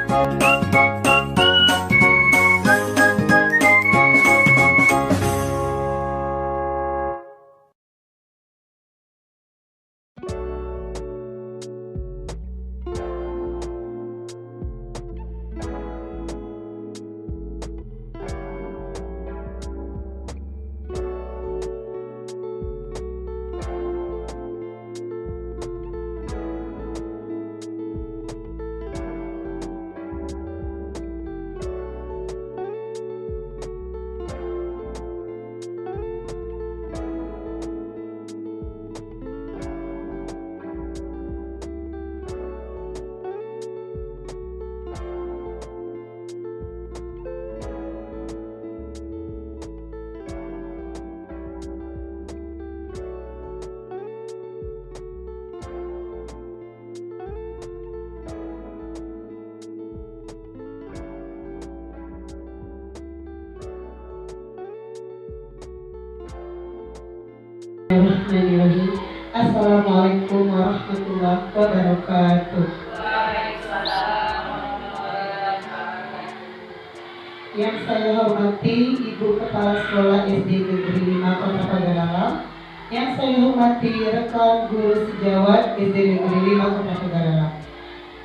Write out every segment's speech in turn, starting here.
Bismillahirrahmanirrahim. Assalamualaikum warahmatullahi wabarakatuh. Yang saya hormati Ibu Kepala Sekolah SD Negeri 5 Kota Pagaralam, yang saya hormati rekan guru sejawat SD Negeri 5 Kota Pagaralam.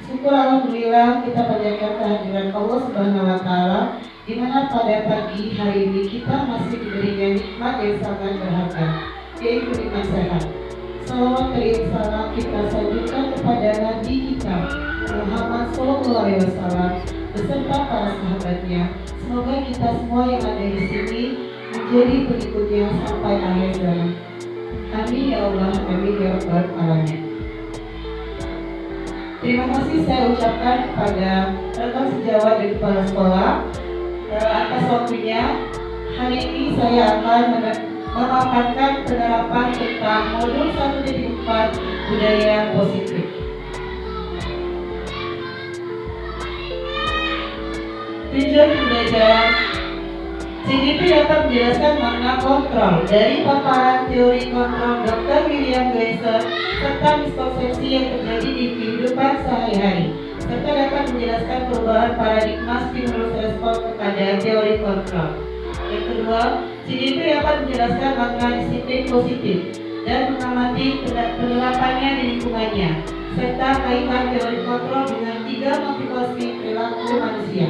Syukur alhamdulillah kita panjatkan kehadiran Allah Subhanahu wa taala di mana pada pagi hari ini kita masih diberinya nikmat yang sangat berharga, yaitu nikmat sehat. Salawat dan salam kita sampaikan kepada Nabi kita Muhammad SAW beserta para sahabatnya. Semoga kita semua yang ada di sini menjadi pengikutnya sampai akhir zaman. Amin ya Allah, amin ya Rabbal alamin. Terima kasih saya ucapkan kepada rekan sejawat dan kepala sekolah atas waktunya. Hari ini saya akan memaparkan penerapan tentang modul 1.4 budaya positif. Tujuan pembelajaran CDP dapat menjelaskan makna kontrol dari paparan teori kontrol Dr. William Glasser serta miskonsepsi yang terjadi di kehidupan sehari-hari, serta dapat menjelaskan perubahan paradigma stimulus respon kepada teori kontrol. Yang kedua, CDP dapat menjelaskan makna disiplin positif dan mengamati penerapannya di lingkungannya, serta kaitan teori kontrol dengan 3 motivasi perilaku manusia.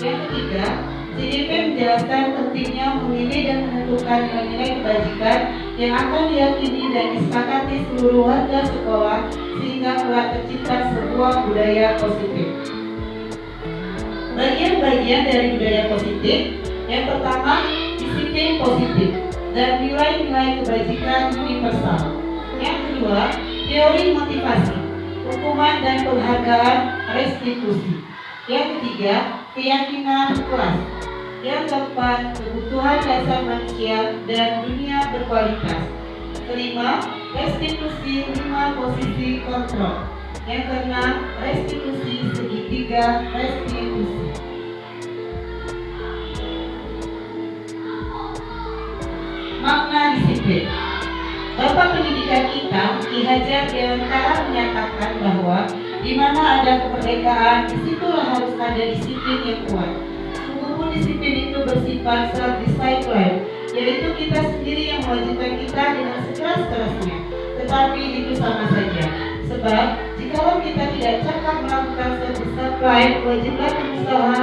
Yang ketiga, CDP menjelaskan pentingnya memilih dan menentukan nilai-nilai kebajikan yang akan diyakini dan disepakati seluruh warga sekolah sehingga telah tercipta sebuah budaya positif. Bagian-bagian dari budaya positif, yang pertama, disiplin positif dan nilai-nilai kebajikan universal. Yang kedua, teori motivasi, hukuman dan penghargaan restitusi. Yang ketiga, keyakinan kelas. Yang keempat, kebutuhan dasar manusia dan dunia berkualitas. Kelima, restitusi 5 posisi kontrol. Yang keenam, restitusi segitiga restitusi. Makna disiplin. Bapak pendidikan kita, Ki Hajar Dewantara menyatakan bahwa di mana ada kemerdekaan, disitulah harus ada disiplin yang kuat. Sungguhpun disiplin itu bersifat self-discipline, yaitu kita sendiri yang mewajibkan kita dengan sekeras-kerasnya. Tetapi itu sama saja, sebab jikalau kita tidak cakap melakukan self-discipline, wajiblah pengusaha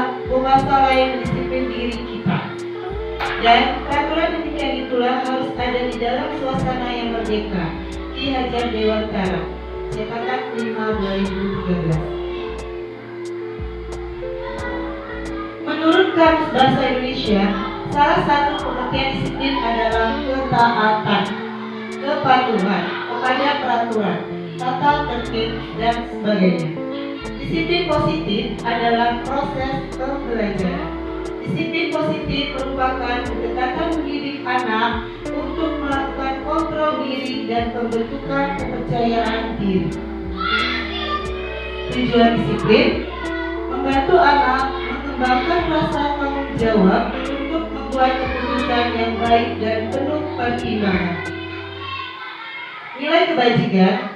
lain mendisiplin diri kita. Dan peraturan demikian itulah harus ada di dalam suasana yang merdeka. Ki Hajar Dewantara, Cetakan 5 2013. Menurut Kamus Bahasa Indonesia, salah satu pengertian disiplin adalah ketaatan, kepatuhan kepada peraturan, tata tertib, dan sebagainya. Disiplin positif adalah proses pembelajaran. Disiplin positif merupakan pendekatan mendidik anak untuk melakukan kontrol diri dan pembentukan kepercayaan diri. Tujuan disiplin membantu anak mengembangkan rasa tanggung jawab untuk membuat keputusan yang baik dan penuh pertimbangan. Nilai kebajikan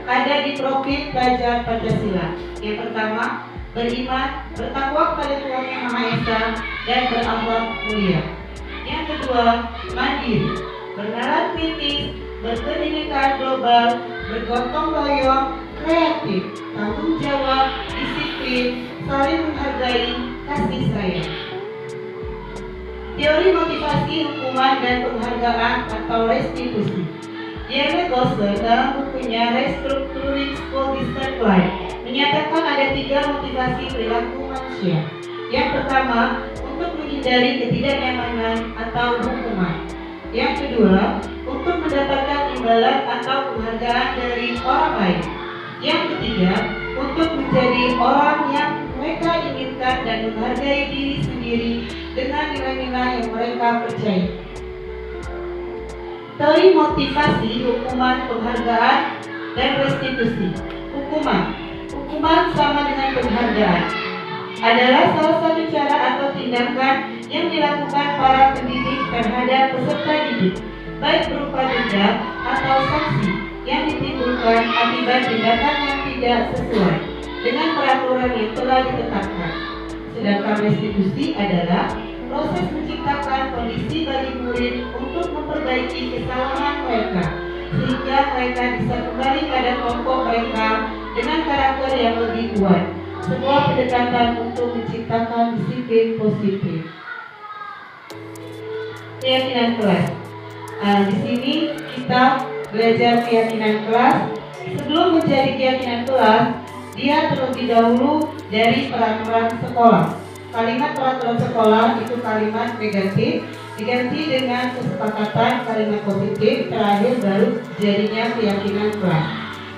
ada di profil pelajar Pancasila. Yang pertama, beriman, bertakwa kepada Tuhan Yang Maha Esa, dan berakhlak mulia. Yang kedua, mandiri, bernalar kritis, berkebinekaan global, bergotong royong, kreatif, tanggung jawab, disiplin, saling menghargai, kasih sayang. Teori motivasi, hukuman, dan penghargaan atau restitusi. Jerry Gosler dalam bukunya Restructuring School District Life menyatakan ada 3 motivasi perilaku manusia. Yang pertama, untuk menghindari ketidaknyamanan atau hukuman. Yang kedua, untuk mendapatkan imbalan atau penghargaan dari orang lain. Yang ketiga, untuk menjadi orang yang mereka inginkan dan menghargai diri sendiri dengan nilai-nilai yang mereka percaya. Teori motivasi, hukuman, penghargaan, dan restitusi. Hukuman sama dengan penghargaan adalah salah satu cara atau tindakan yang dilakukan para pendidik terhadap peserta didik, baik berupa denda atau sanksi yang ditimbulkan akibat tindakan yang tidak sesuai dengan peraturan yang telah ditetapkan. Sedangkan restitusi adalah proses menciptakan kondisi bagi murid untuk memperbaiki kesalahan mereka, sehingga mereka bisa kembali pada kelompok mereka dengan karakter yang lebih kuat. Sebuah pendekatan untuk menciptakan disiplin positif. Keyakinan kelas. Di sini kita belajar keyakinan kelas. Sebelum menjadi keyakinan kelas, dia terlebih dahulu dari peraturan sekolah. Kalimat peraturan sekolah itu kalimat negatif, diganti dengan kesepakatan kalimat positif, terakhir baru jadinya keyakinan kelas.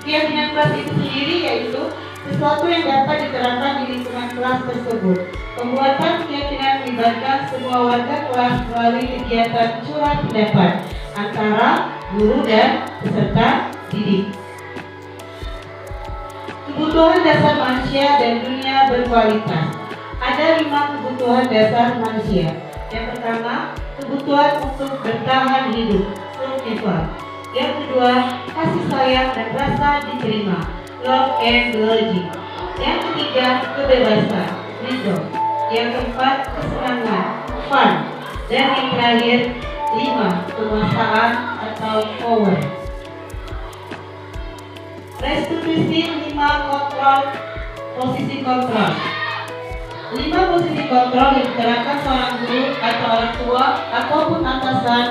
Keyakinan kelas itu sendiri yaitu sesuatu yang dapat diterapkan di lingkungan kelas tersebut. Pembuatan keyakinan melibatkan semua warga kelas melalui kegiatan curhat pendapat antara guru dan peserta didik. Kebutuhan dasar manusia dan dunia berkualitas. Ada 5 kebutuhan dasar manusia. Yang pertama, kebutuhan untuk bertahan hidup, survival. Yang kedua, kasih sayang dan rasa diterima, love and belonging. Yang ketiga, kebebasan, freedom. Yang keempat, kesenangan, fun. Dan yang terakhir, 5, kekuasaan atau power. Restitusi 5 kontrol, posisi kontrol. 5 posisi kontrol yang diterapkan seorang guru atau orang tua ataupun atasan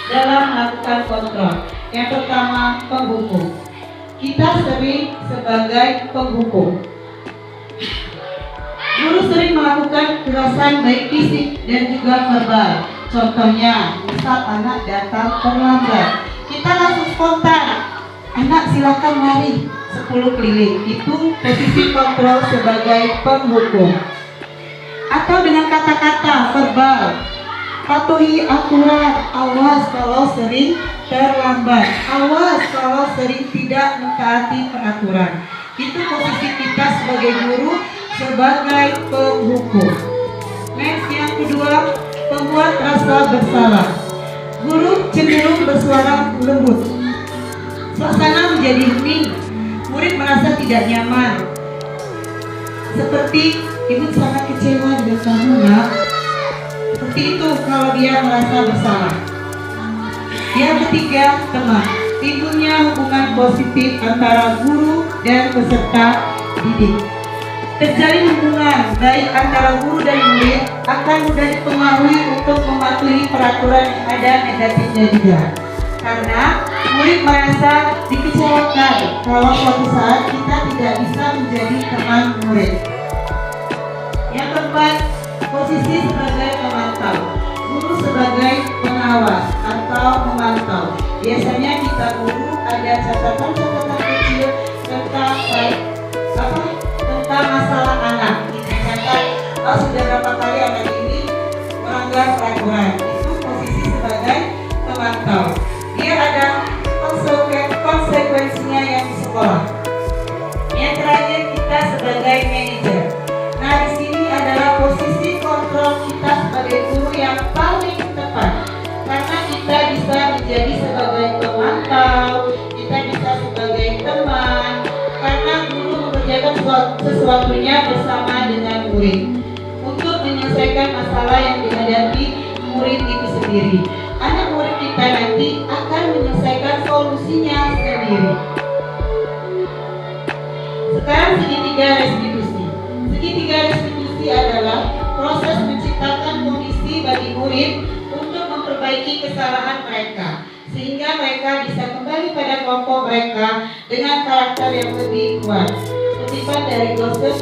dalam melakukan kontrol. Yang pertama, penghukum. Kita sering sebagai penghukum. Guru sering melakukan kekerasan baik fisik dan juga verbal. Contohnya, misal anak datang terlambat, kita langsung spontan. Anak silakan lari 10 keliling. Itu posisi kontrol sebagai penghukum. Atau dengan kata-kata verbal, patuhi aturan, awas kalau sering terlambat, awas kalau sering tidak mentaati peraturan. Itu posisi kita sebagai guru, sebagai penghukum. Next, yang kedua, pembuat rasa bersalah. Guru cenderung bersuara lembut. Suasana menjadi hening, murid merasa tidak nyaman. Seperti, ibu sangat kecewa dengan kamu, nak. Seperti itu kalau dia merasa bersalah. Yang ketiga, teman. Timbulnya hubungan positif antara guru dan peserta didik. Terjalin hubungan baik antara guru dan murid akan mudah dipengaruhi untuk mematuhi peraturan yang ada negatifnya juga. Karena murid merasa dikecewakan kalau suatu saat kita tidak bisa menjadi teman murid. Yang keempat, posisi sebagai pemantau. Guru sebagai pengawas atau memantau. Biasanya kita guru ada catatan-catatan kecil tentang masalah anak. Kita catat, sudah berapa kali anak ini melanggar peraturan. Itu posisi sebagai pemantau. Dia ada konsekuensinya yang di sekolah. Yang terakhir, kita sebagai manajer. Nah, di sini adalah posisi kontrol kita sebagai guru yang paling tepat. Karena kita bisa menjadi sebagai pemantau, kita bisa sebagai teman. Karena guru mengerjakan murid untuk menyelesaikan masalah yang dihadapi murid itu sendiri. Anak murid kita nanti akan menyelesaikan solusinya sendiri. Sekarang segitiga restitusi. Segitiga restitusi adalah proses menciptakan kondisi bagi murid untuk memperbaiki kesalahan mereka, sehingga mereka bisa kembali pada kelompok mereka dengan karakter yang lebih kuat. Kutipan dari Gospel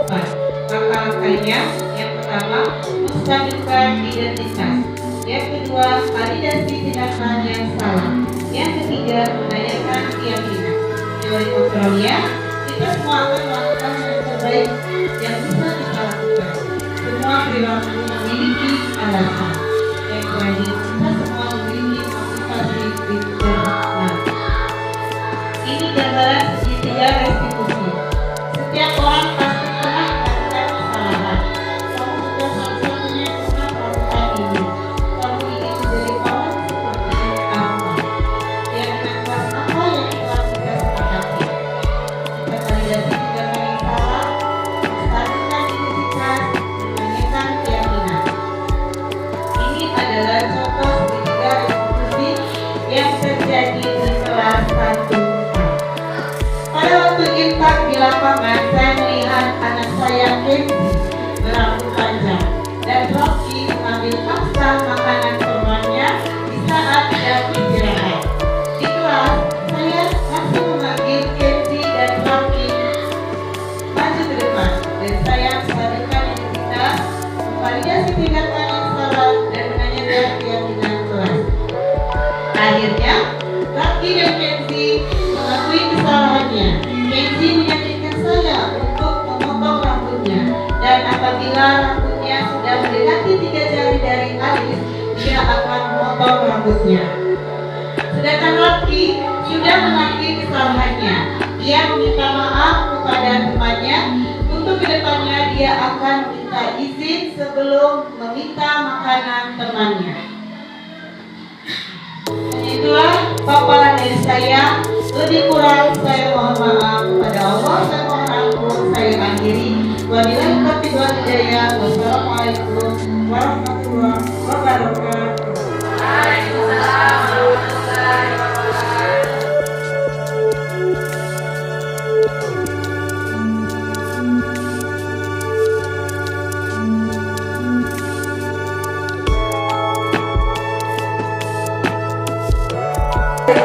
2004. Langkah-langkahnya, yang pertama, menstabilkan identitas. Yang kedua, validasi tindakan yang salah. Yang ketiga, menanyakan keyakinan. Teori kontrolnya, kita semua akan melakukan yang terbaik yang bisa kita lakukan. Semua perilaku memiliki alasan. Yang terakhir, kita semua memiliki motivasi internal. Ini gambaran segitiga restitusi. Setiap orang pasti pernah melakukan kesalahan. Kamu sudah satu-satunya pernah melakukan ini. Kamu ingin menjadi kawan seperti apa? Keyakinan keras apa yang telah kita sepakati? Kita validasi tindakan yang salah, menstabilkan identitas, menanyakan keyakinan. Ini adalah contoh segitiga restitusi yang terjadi di kelas 1. Pada waktu impak di lapangan, saya melihat anak saya Kenzi berambut panjang dan Rocky mengambil paksa makanan temannya di saat jam istirahat. Di kelas, saya langsung memanggil Kenzi dan Rocky maju ke depan, dan saya menstabilkan identitas, memvalidasi tindakan yang salah, dan menanyakan keyakinan kelas. Akhirnya, Rocky dan Kenzi mengakui kesalahannya. Kenzi meyakinkan saya untuk memotong rambutnya, dan apabila rambutnya sudah mendekati 3 jari dari alis, dia akan memotong rambutnya. Sedangkan Rocky sudah mengakui kesalahannya. Dia meminta maaf kepada temannya. Untuk kedepannya dia akan minta izin sebelum meminta makanan temannya. Itulah paparan dari saya. Lebih kurang saya mohon maaf kepada Allah, saya mohon ampun, saya akhiri. Wabillahi taufiq wal hidayah. Wassalamualaikum warahmatullahi wabarakatuh. Waalaikumsalam warahmatullahi wabarakatuh.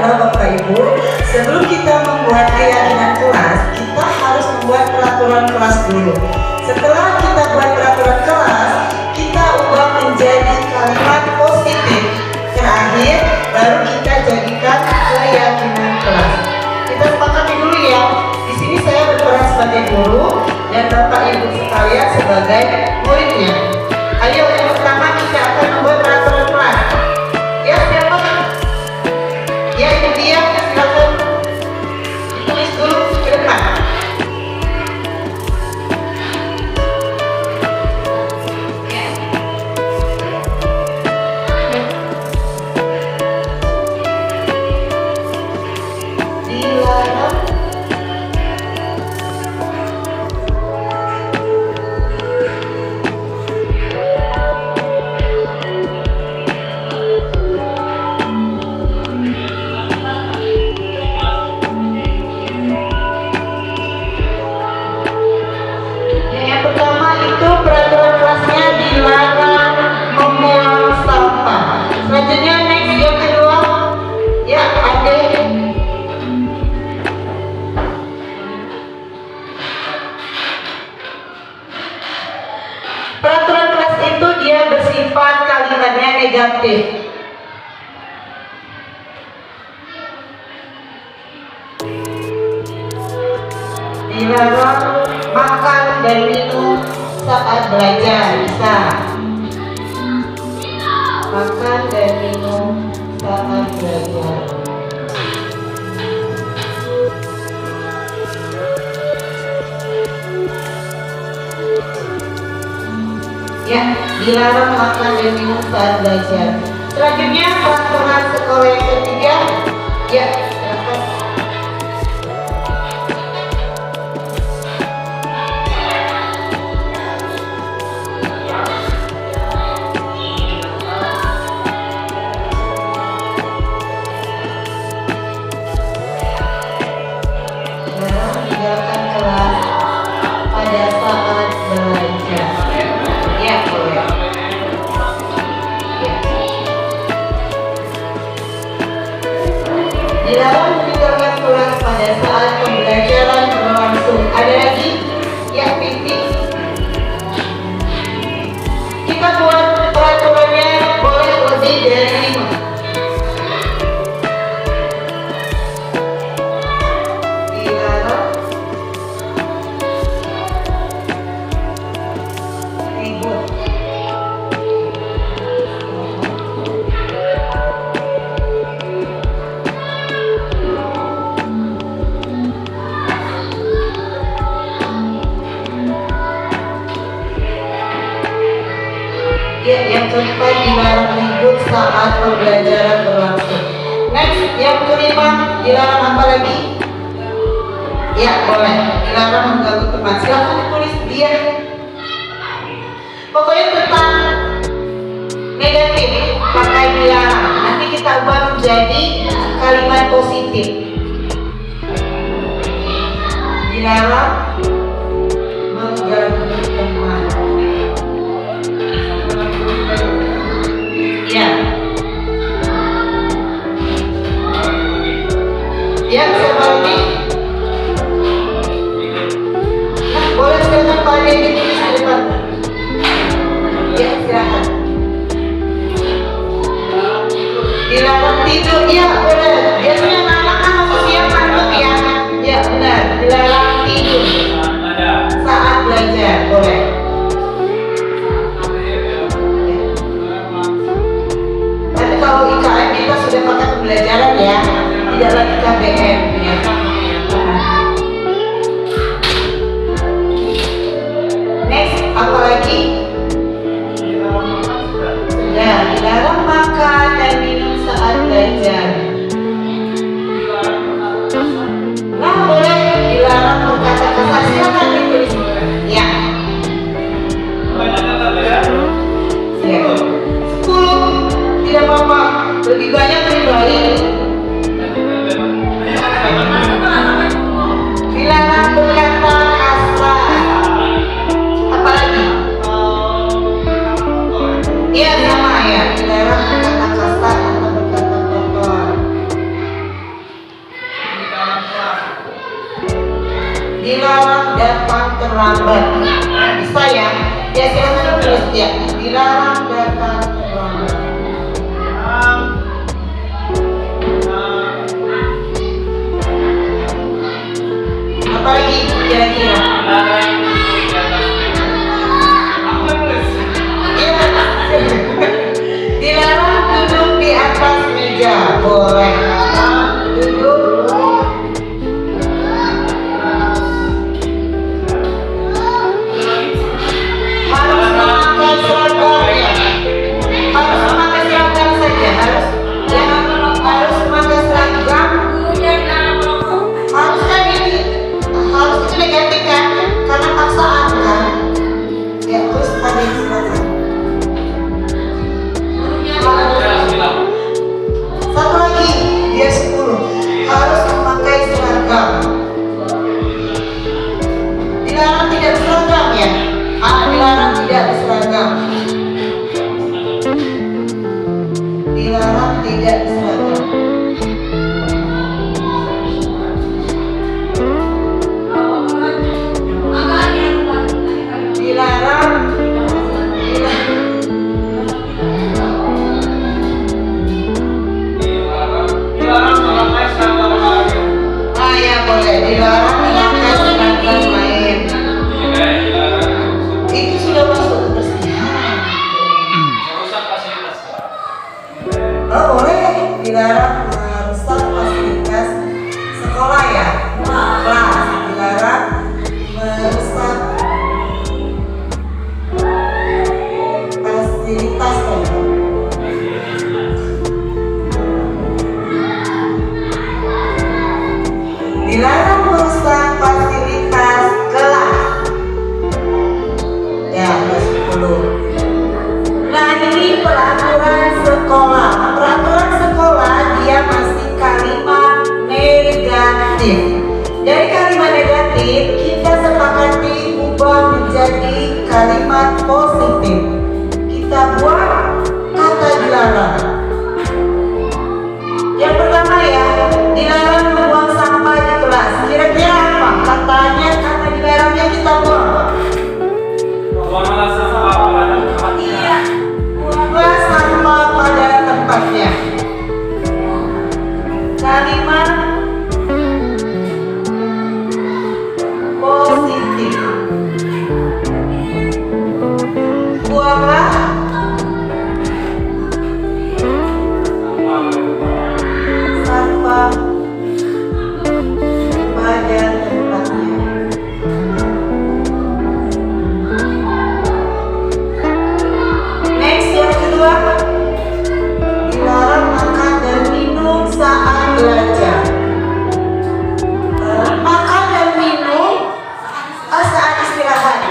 Bapak Ibu, sebelum kita membuat keyakinan kelas, kita harus membuat peraturan kelas dulu. Setelah kita buat peraturan kelas, kita ubah menjadi kalimat positif. Terakhir, baru kita jadikan keyakinan kelas. Kita sepakati dulu ya. Di sini saya berperan sebagai guru dan Bapak Ibu sekalian sebagai muridnya. Ayo, yang pertama kita akan membuat peraturan kelas. Ya, siapa? Ya, itu dia. Silakan ditulis dulu ke depan. Ya. Dilarang negatif. Dilarang makan dan minum saat belajar. Bisa makan dan minum saat belajar. Ya, dilarang makan dan minum saat belajar. Selanjutnya peraturan sekolah yang ketiga. Ya, silakan. Ya, yang keempat dilarang ribut saat pembelajaran berlangsung. Next, yang kelima dilarang apa lagi? Ya, boleh. Dilarang mengganggu teman. Silahkan ditulis dia. Pokoknya tentang negatif pakai dilarang. Nanti kita ubah menjadi kalimat positif. Dilarang mengganggu teman. Ya. Ya, seperti. Nah, boleh silakan Pak Ade ditulis di depan. Ya, silakan. Dilarang tidur, ya boleh. Biasanya anak-anak kan masuk siang ngantuk ya. Ya benar, dilarang tidur saat belajar, boleh. Tapi kalau IKM kita sudah pakai pembelajaran ya, tidak lagi KBM ya. Next, apa lagi? Sudah, dilarang makan dan minum saat belajar. Nah, boleh dilarang berkata kasar. Silakan ditulis. Ya. Silakan. 10. Tidak apa-apa. Lebih banyak lebih baik. Dilarang berkata kasar. Apa lagi? Iya sama ya. Dilarang berkata kasar atau berkata kotor. Dilarang datang terlambat. Bisa ya? Ya silakan tulis ya. Dilarang datang terlambat. Apa lagi kira-kira? Dilarang duduk di atas meja. Boleh. Duduk. Harus memakai seragam ya. Harus memakai seragam saja. Harus memakai seragam. Harus kan ini. Harus itu negatif kan?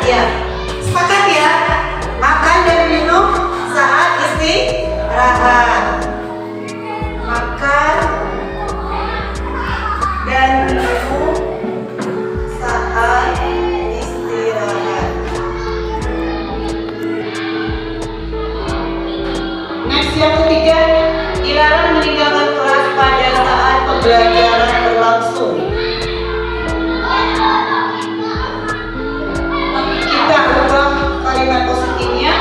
Ya, sepakat ya. Makan dan minum saat istirahat. Makan dan minum saat istirahat. Next, yang ketiga, dilarang meninggalkan kelas pada saat pembelajaran berlangsung. Kita ubah kalimat positifnya.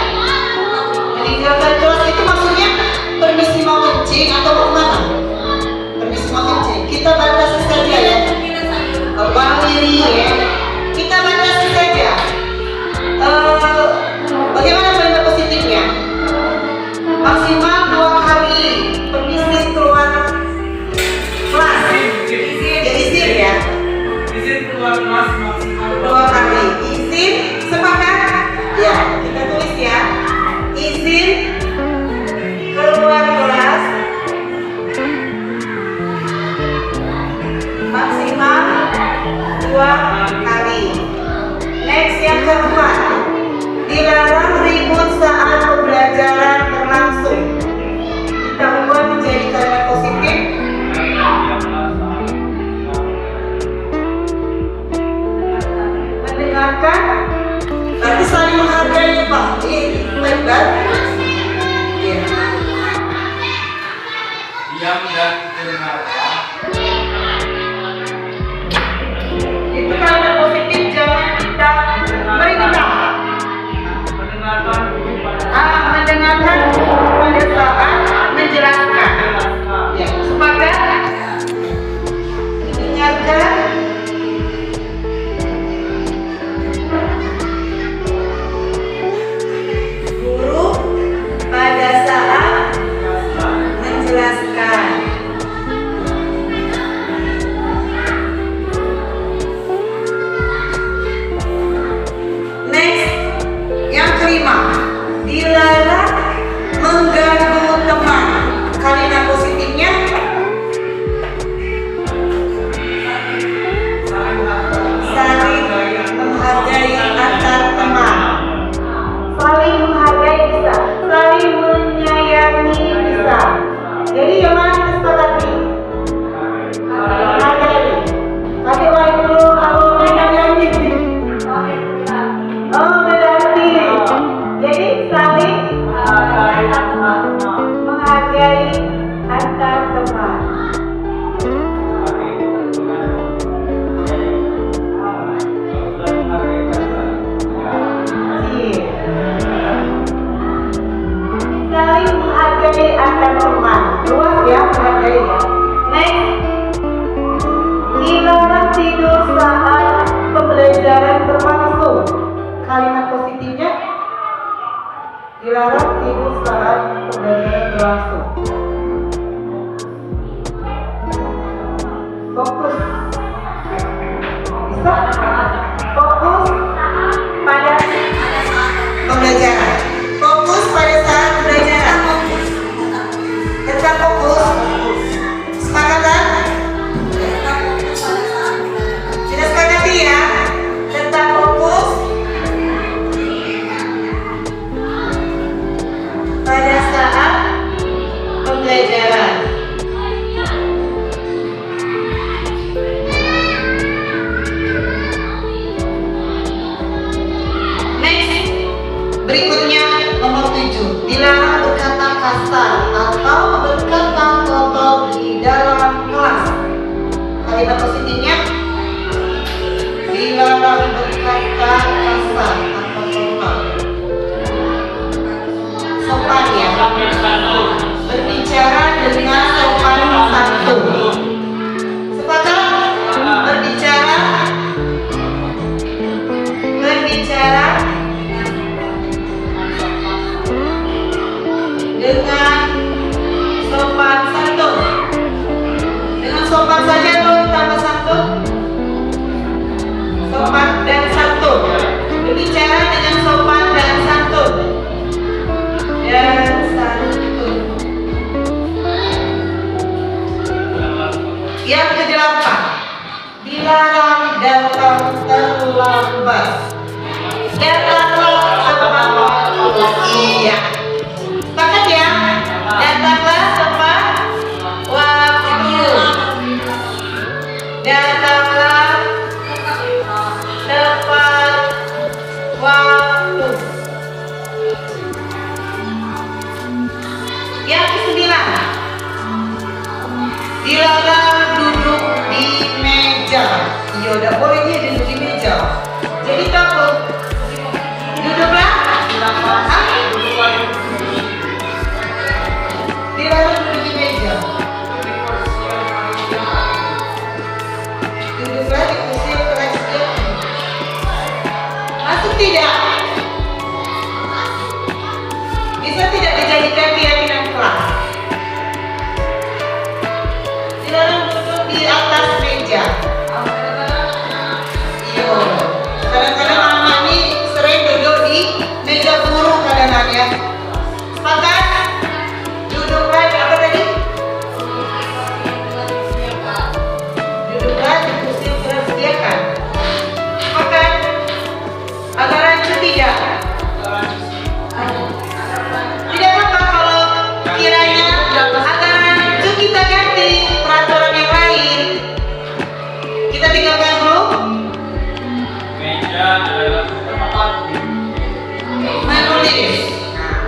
Meninggalkan kelas itu maksudnya permisi mau kencing atau mau kemana? Permisi mau kencing. Kita batasi saja ya. Bang Wiri ya. Kita batasi saja. Bagaimana kalimat positifnya? Maksimal 2 kali permisi keluar kelas. Ya izin ya. Izin keluar kelas maksimal 2 kali. Izin, sepakat? Ya, kita tulis ya. Izin keluar kelas maksimal 2 kali. Next, yang keempat, dilarang ribut saat pembelajaran berlangsung. Kita ubah menjadi kalimat positif. Mendengarkan, berarti saling menghargai Pak. Baik-baik. Ya. diam dan mendengarkan. Itu kalimat positif, jangan kita beritahu. Mendengarkan Mendengarkan pada saat menjelaskan. Ya, sepakat? Mendengarkan Guru pada saat menjelaskan. Next, yang kelima, dilarang mengganggu teman. Kalimat positifnya saling menghargai antar teman. saling menghargai bisa, saling menyayangi bisa. Jadi yang mana kita sepakati? Menghargai. Tapi lain dulu kalau menyayangi. Oh, berarti. Jadi saling menghargai antar teman. Saling menghargai antar teman. Luas ya menghargai ya. Next, dilarang tidur saat pembelajaran berlangsung. Kalimat positifnya dilarang tidur saat pembelajaran berlangsung. Fokus. Bisa? Fokus pada Pembelajaran. Fokus pada saat pembelajaran. Tetap fokus. Sepakatan? Sudah sepakati ya? Tetap fokus pada saat pembelajaran. Next, berikutnya nomor 7, dilarang berkata kasar atau berkata kotor di dalam kelas. Kalimat positifnya dilarang berkata kasar atau kotor. Sopan ya, berbicara dengan sopan santun. Sepakat? Berbicara dengan sopan santun. Dengan sopan saja atau tambah santun? Sopan dan santun. Berbicara dengan sopan dan santun. Dan santun. Yang ke-8, dilarang datang terlambat. Datanglah tepat waktu. Iya. Sepakat ya? Datanglah tepat waktu. Datanglah tepat waktu. Yang ke-9, dilarang duduk di meja. Iya, udah boleh dia duduk di meja. Jadi kamu duduklah. Hah? Dilarang duduk di meja. Duduklah di kursi yang telah disediakan. Masuk tidak? Bisa tidak dijadikan keyakinan kelas? Dilarang duduk di atas meja. Iya. Kadang-kadang anak ini sering duduk di meja guru kadang-kadang ya. Sepakat? Duduklah di apa tadi? Duduklah di kursi yang telah disediakan. Sepakat? Agak rancu tidak? Tidak apa kalau kiranya agak rancu kita ganti peraturan yang lain. Kita tinggalkan dulu. Meja adalah tempat Menulis.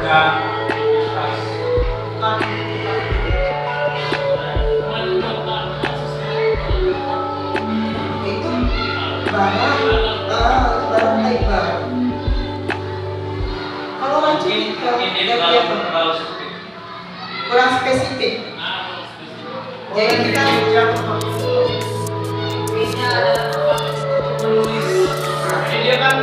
dan Itu barang lebar. Kalau rancu kita ini ganti apa? terlalu sempit. Kurang spesifik. Jadi kita Ini dia kan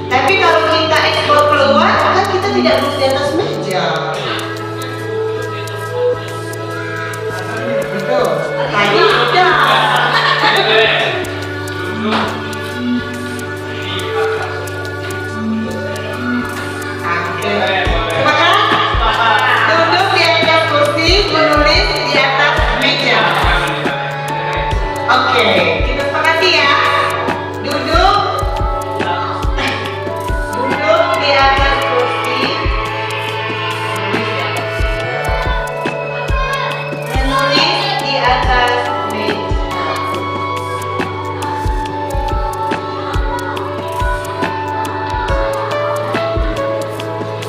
tapi kalau kita ekspor keluar kan kita tidak duduk di atas meja. Betul. Tadi sudah. duduk di atas. Oke. Sepakat? Duduk di atas kursi, menulis di atas meja. Oke, kita sepakati ya. Duduk di atas kursi, menulis di atas meja.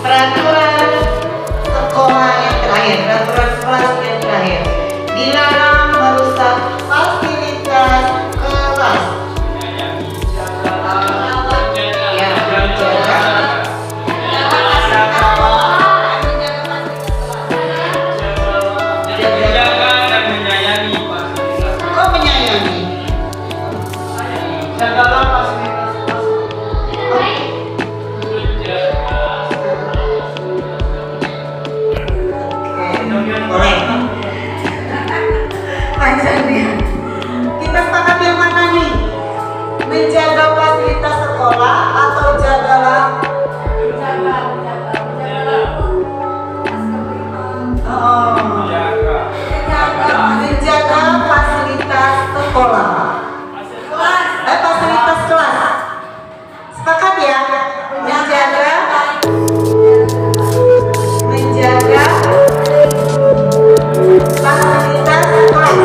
Peraturan sekolah yang terakhir, peraturan kelas yang terakhir, dilarang merusak fasilitas kelas. Ya, menjaga. Menjaga dan menyayangi fasilitas. Kok menyayangi? Jagalah fasilitas kelas. Boleh. Panjang dia. Kita sepakat yang mana nih? Menjaga fasilitas sekolah atau jagalah? Oh, menjaga fasilitas sekolah. Fasilitas kelas. Sepakat ya? Menjaga fasilitas kelas.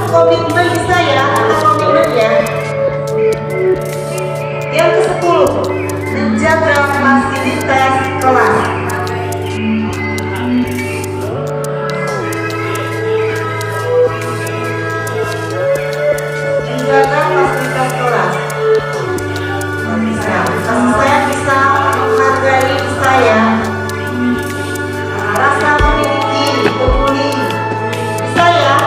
komitmen bisa ya, kita komitmen ya. Yang ke-10, menjaga fasilitas kelas. Menjaga fasilitas kelas. Bisa, kasih sayang bisa, menghargai bisa ya. Rasa memiliki, peduli, bisa ya.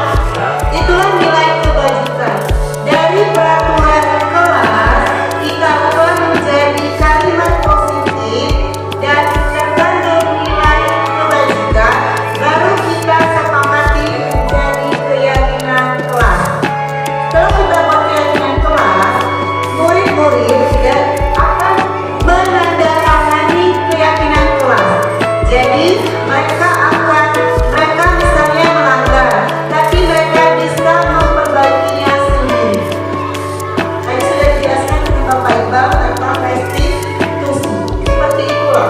Itulah nilai kebajikan. Dari peraturan kelas kita ubah menjadi kalimat positif dan terkandung nilai kebajikan, baru kita sepakati menjadi keyakinan kelas. Setelah kita buat keyakinan kelas, murid-murid dan akan menandatangani keyakinan kelas. Jadi mereka misalnya melanggar, tapi mereka bisa memperbaikinya sendiri. Tadi sudah dijelaskan ke Bapak Iqbal tentang restitusi. Seperti itulah.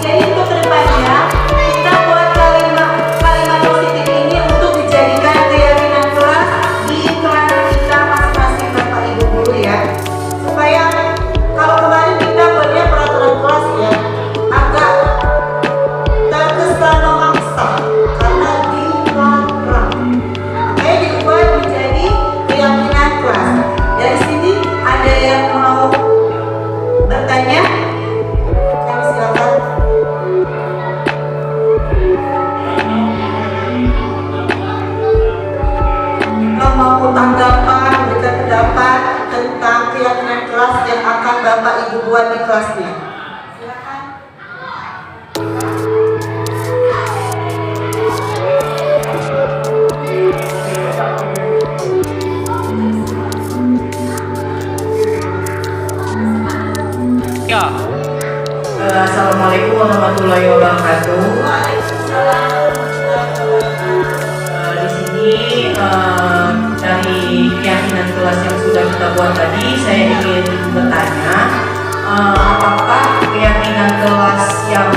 Jadi untuk kedepannya kita buat kalimat positif ini untuk dijadikan keyakinan kelas di kelas kita masing-masing Bapak Ibu guru ya. Supaya kalau kemarin kita buatnya peraturan kelas ya, agak terkesan memaksa karena dilarang. Makanya diubah menjadi keyakinan kelas. Dari sini ada yang mau bertanya? Kami silakan. Kalau mau tanggapan, berikan pendapat tentang keyakinan kelas yang akan Bapak Ibu buat di kelasnya. Silakan. Ya. Assalamualaikum warahmatullahi wabarakatuh. Di sini dari keyakinan kelas yang sudah kita buat tadi, saya ingin bertanya, apakah keyakinan kelas yang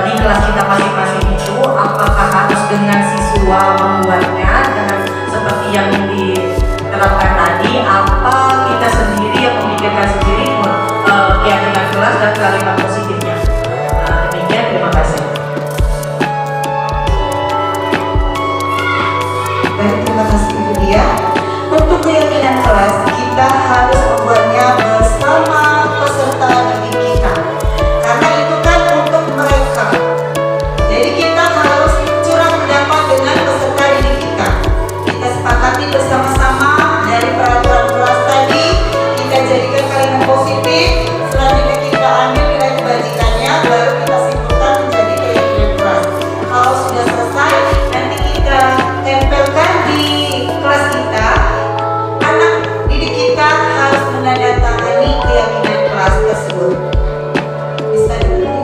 di kelas kita masing-masing itu, apakah harus dengan siswa membuatnya dengan seperti yang diterapkan tadi, apa kita sendiri yang memikirkan sendiri keyakinan kelas dan kalimat positifnya? Demikian, terima kasih. Baik, terima kasih Ibu Dia. Untuk keyakinan kelas kita harus membuatnya bersama peserta didik kita, karena itu kan untuk mereka. Jadi kita harus curah pendapat dengan peserta didik kita. Kita sepakati bersama-sama dari peraturan kelas tadi, kita jadikan kalimat positif. Selanjutnya kita ambil nilai kebajikannya, baru kita simpulkan menjadi keyakinan kelas. Kalau sudah selesai, nanti kita tempelkan di kelas kita. Anak didik kita harus menandatangani keyakinan kelas tersebut. Bisa dipilih?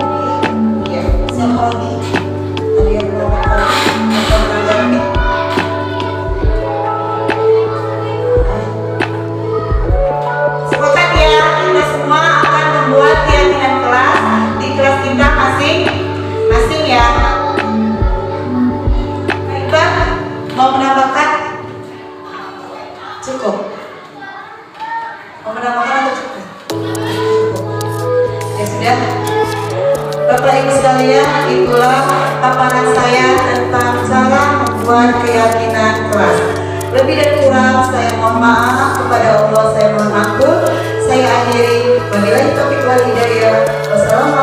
Ya, siapa lagi? Ada yang mau menanggapi? Sepakat ya, kita semua akan membuat keyakinan kelas di kelas kita masing-masing ya. Baiklah, mau menambahkan? Cukup. Mau menambahkan atau cukup? Ya sudah. Bapak Ibu sekalian, itulah paparan saya tentang cara membuat keyakinan kelas. Lebih dan kurang saya mohon maaf, kepada Allah saya mohon ampun. Saya akhiri, wabillahi taufiq wal hidayah. Wassalamualaikum